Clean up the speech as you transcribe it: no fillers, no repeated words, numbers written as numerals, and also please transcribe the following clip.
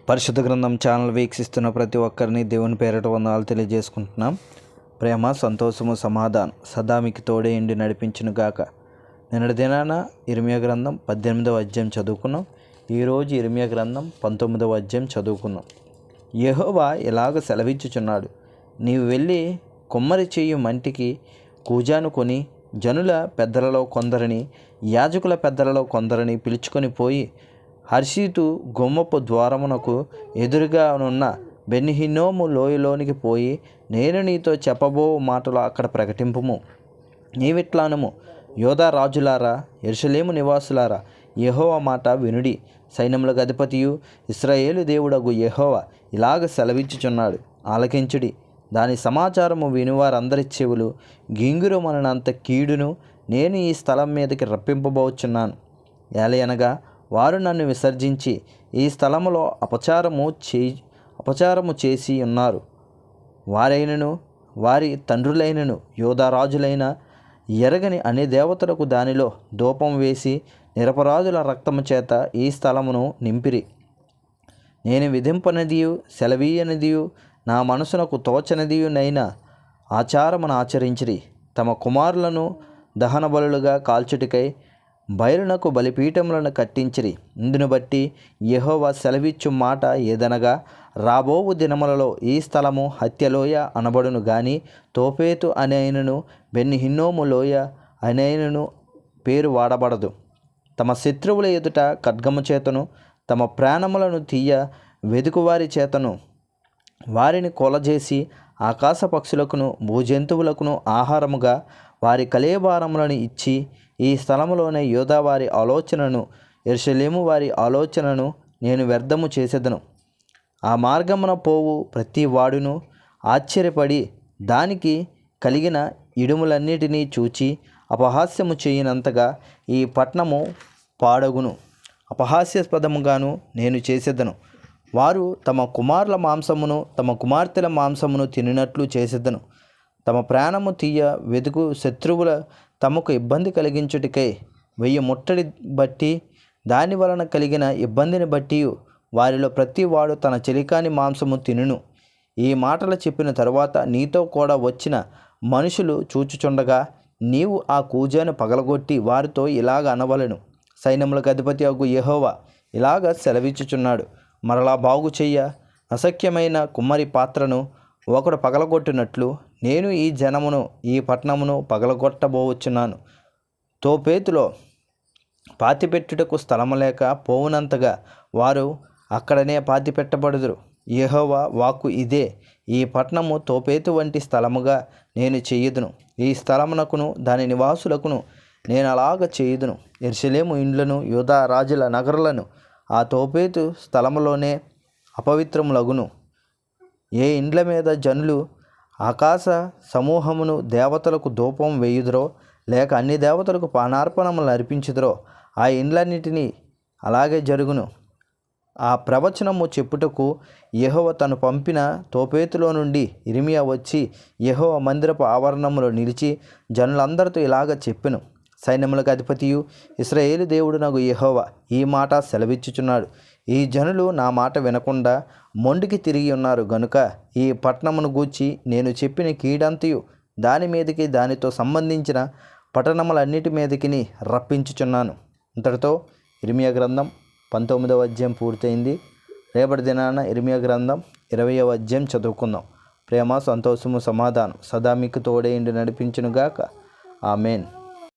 పరిశుద్ధ గ్రంథం ఛానల్ వీక్షిస్తున్న ప్రతి ఒక్కరిని దేవుని పేరిట వందనాలు తెలియజేసుకుంటున్నాం. ప్రేమ, సంతోషము, సమాధానం సదా మీకు తోడే ఇండి నడిపించును గాక. నిన్నటి దినాన ఇర్మియా గ్రంథం 18వ అధ్యాయం చదువుకున్నాం. ఈరోజు ఇర్మియా గ్రంథం 19వ అధ్యాయం చదువుకున్నాం. యెహోవా ఇలాగ సెలవిచ్చుచున్నాడు, నీవు వెళ్ళి కుమ్మరి చేయు మంటికి కూజాను కొని జనుల పెద్దలలో కొందరిని, యాజకుల పెద్దలలో కొందరిని పిలుచుకొని పోయి హర్షీతు గుమ్మపు ద్వారమునకు ఎదురుగా ఉన్న బెన్హిన్నోము లోయలోనికి పోయి నేను నీతో చెప్పబో మాటలు అక్కడ ప్రకటింపుము. నీవిట్లానము, యోధా రాజులారా, యెరూషలేము నివాసులారా, యెహోవా మాట వినుడి. సైన్యములకు అధిపతియు ఇశ్రాయేలు దేవుడగు యెహోవా ఇలాగ సెలవిచ్చుచున్నాడు, ఆలకించుడి. దాని సమాచారము వినువారందరి చెవులు గింగురమనంత కీడును నేను ఈ స్థలం మీదకి రప్పింపబోచున్నాను. ఏలయనగా వారు నన్ను విసర్జించి ఈ స్థలములో అపచారము చేసి ఉన్నారు. వారైనను వారి తండ్రులైనను యోధారాజులైన ఎరగని అన్ని దేవతలకు దానిలో ధూపం వేసి నిరపరాధుల రక్తము చేత ఈ స్థలమును నింపిరి. నేను విధింపనిదియు సెలవీయనిదియు నా మనసునకు తోచనిదియునైన ఆచారమును ఆచరించిరి. తమ కుమారులను దహన బలులుగా కాల్చుటికై బయలునకు బలిపీఠములను కట్టించిరి. ఇందును బట్టి యెహోవా సెలవిచ్చు మాట ఏదనగా, రాబోవు దినములలో ఈ స్థలము హత్యలోయ అనబడును గాని తోపేతు అనైనను బెన్హిన్నోము లోయ అనైనను పేరు వాడబడదు. తమ శత్రువుల ఎదుట ఖడ్గము చేతను తమ ప్రాణములను తీయ వెదుకువారి చేతను వారిని కొలజేసి ఆకాశ పక్షులకును భూజంతువులకును ఆహారముగా వారి కళేబారములను ఇచ్చి ఈ స్థలములోనే యోధా వారి ఆలోచనను, యెరూషలేము వారి ఆలోచనను నేను వ్యర్థము చేసేదను. ఆ మార్గమున పోవు ప్రతి వాడును ఆశ్చర్యపడి దానికి కలిగిన ఇడుములన్నిటినీ చూచి అపహాస్యము చేయనంతగా ఈ పట్టణము పాడగును, అపహాస్యాస్పదముగాను నేను చేసేదను. వారు తమ కుమారుల మాంసమును తమ కుమార్తెల మాంసమును తినినట్లు చేసేదను. తమ ప్రాణము తీయ వెతుకు శత్రువుల తమకు ఇబ్బంది కలిగించుటికై వెయ్యి ముట్టడి బట్టి దాని వలన కలిగిన ఇబ్బందిని బట్టి వారిలో ప్రతి వాడు తన చెలికాని మాంసము తినును. ఈ మాటలు చెప్పిన తరువాత నీతో కూడా వచ్చిన మనుషులు చూచుచుండగా నీవు ఆ కూజాను పగలగొట్టి వారితో ఇలాగ అనవలెను, సైన్యములకు అధిపతి అగు యెహోవా ఇలాగ సెలవిచ్చుచున్నాడు, మరలా బాగు చెయ్య అసఖ్యమైన కుమ్మరి పాత్రను ఒకడు పగలగొట్టినట్లు నేను ఈ జనమును ఈ పట్టణమును పగలగొట్టబోవచ్చున్నాను. తోపేతులో పాతిపెట్టుటకు స్థలము లేక పోవునంతగా వారు అక్కడనే పాతిపెట్టబడుదురు. యెహోవా వాక్కు ఇదే, ఈ పట్టణము తోపేతు వంటి స్థలముగా నేను చేయుదును. ఈ స్థలమునకును దాని నివాసులకును నేను అలాగ చేయుదును. యెరూషలేము ఇండ్లను యూదా రాజుల నగరులను ఆ తోపేతు స్థలములోనే అపవిత్రములగును. ఏ ఇండ్ల మీద జనులు ఆకాశ సమూహమును దేవతలకు ధూపం వేయుదురో లేక అన్ని దేవతలకు పానార్పణములు అర్పించుదురో ఆ ఇండ్లన్నిటినీ అలాగే జరుగును. ఆ ప్రవచనము చెప్పుటకు యెహోవా తను పంపిన తోపేతులో నుండి ఇర్మియా వచ్చి యెహోవా మందిరపు ఆవరణములో నిలిచి జనులందరితో ఇలాగ చెప్పెను, సైన్యములకు అధిపతియు ఇశ్రాయేలు దేవుడునగు యెహోవా ఈ మాట సెలవిచ్చుచున్నాడు, ఈ జనులు నా మాట వినకుండా మొండికి తిరిగి ఉన్నారు గనుక ఈ పట్టణమును గూర్చి నేను చెప్పిన కీడంతయు దాని మీదకి దానితో సంబంధించిన పట్టణములన్నిటి మీదకి రప్పించుచున్నాను. ఇంతటితో ఇర్మియా గ్రంథం 19వ అధ్యాయం పూర్తయింది. రేపటి దినాన ఇర్మియా గ్రంథం 20వ అధ్యాయం చదువుకుందాం. ప్రేమ, సంతోషము, సమాధానం సదా మీకు తోడేండి నడిపించునుగాక. ఆమెన్.